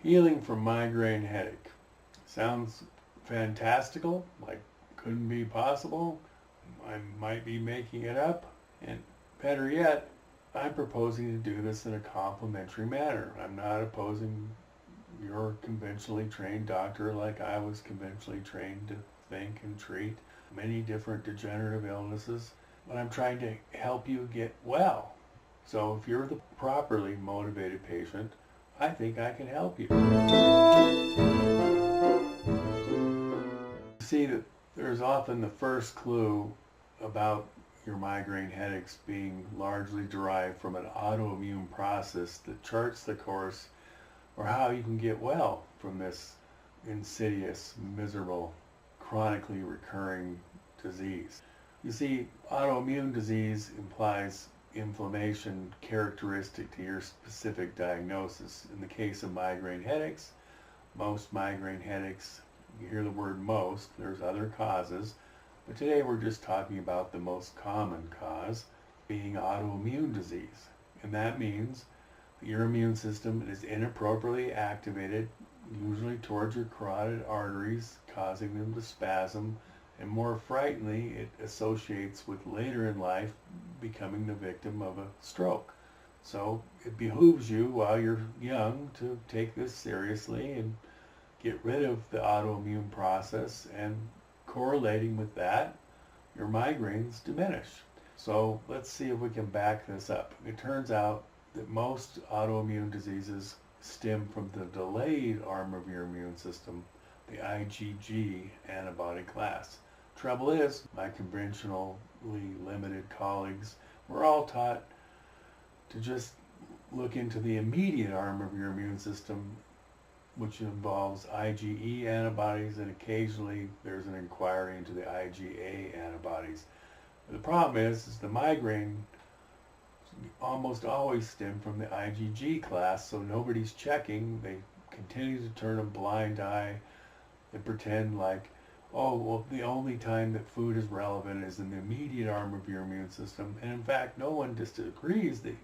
Healing from migraine headache. Sounds fantastical, like couldn't be possible. I might be making it up. And better yet, I'm proposing to do this in a complementary manner. I'm not opposing your conventionally trained doctor like I was conventionally trained to think and treat many different degenerative illnesses, but I'm trying to help you get well. So if you're the properly motivated patient, I think I can help you. See that there's often the first clue about your migraine headaches being largely derived from an autoimmune process that charts the course or how you can get well from this insidious, miserable, chronically recurring disease. You see, autoimmune disease implies inflammation characteristic to your specific diagnosis. In the case of migraine headaches, most migraine headaches, you hear the word most, there's other causes, but today we're just talking about the most common cause, being autoimmune disease. And that means that your immune system is inappropriately activated, usually towards your carotid arteries, causing them to spasm, and more frighteningly, it associates with later in life becoming the victim of a stroke. So it behooves you while you're young to take this seriously and get rid of the autoimmune process, and correlating with that, your migraines diminish. So let's see if we can back this up. It turns out that most autoimmune diseases stem from the delayed arm of your immune system, the IgG antibody class. Trouble is, my conventionally limited colleagues were all taught to just look into the immediate arm of your immune system, which involves IgE antibodies, and occasionally there's an inquiry into the IgA antibodies. The problem is the migraine almost always stem from the IgG class, so nobody's checking. They continue to turn a blind eye and pretend like, oh, well, the only time that food is relevant is in the immediate arm of your immune system. And in fact, no one disagrees that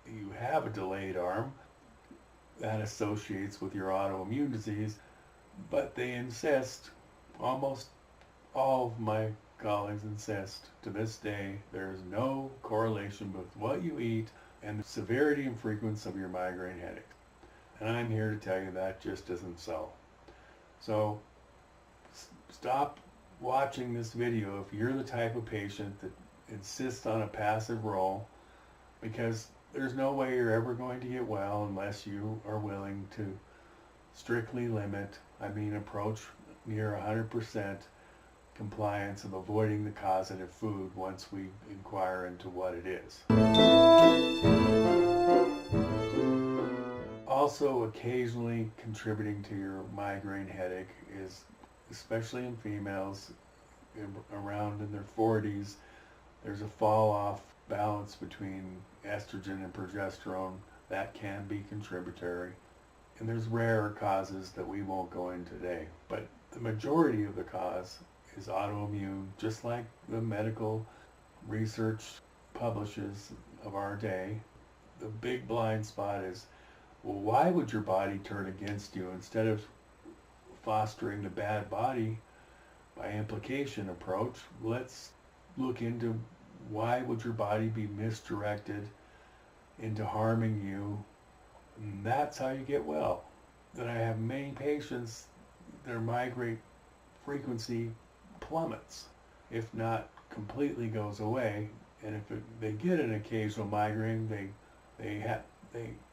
you have a delayed arm that associates with your autoimmune disease, but they insist, almost all of my colleagues insist to this day, there is no correlation with what you eat and the severity and frequency of your migraine headache. And I'm here to tell you that just isn't so. So stop watching this video if you're the type of patient that insists on a passive role, because there's no way you're ever going to get well unless you are willing to strictly limit, approach near 100% compliance of avoiding the causative food once we inquire into what it is. Also, occasionally contributing to your migraine headache is, especially in females around in their 40s, there's a fall off balance between estrogen and progesterone that can be contributory. And there's rarer causes that we won't go into today. But the majority of the cause is autoimmune, just like the medical research publishes of our day. The big blind spot is, well, why would your body turn against you? Instead of fostering the bad body by implication approach, let's look into why would your body be misdirected into harming you. And that's how you get well. That I have many patients, their migraine frequency plummets, if not completely goes away. And if they get an occasional migraine, they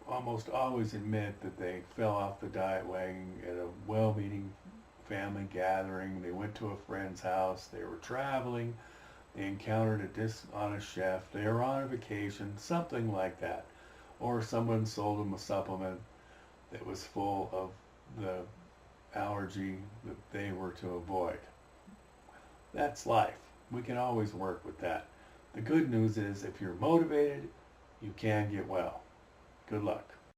almost always admit that they fell off the diet wagon at a well-meaning family gathering. They went to a friend's house, they were traveling, they encountered a dishonest chef, they were on a vacation, something like that. Or someone sold them a supplement that was full of the allergy that they were to avoid. That's life. We can always work with that. The good news is if you're motivated, you can get well. Good luck.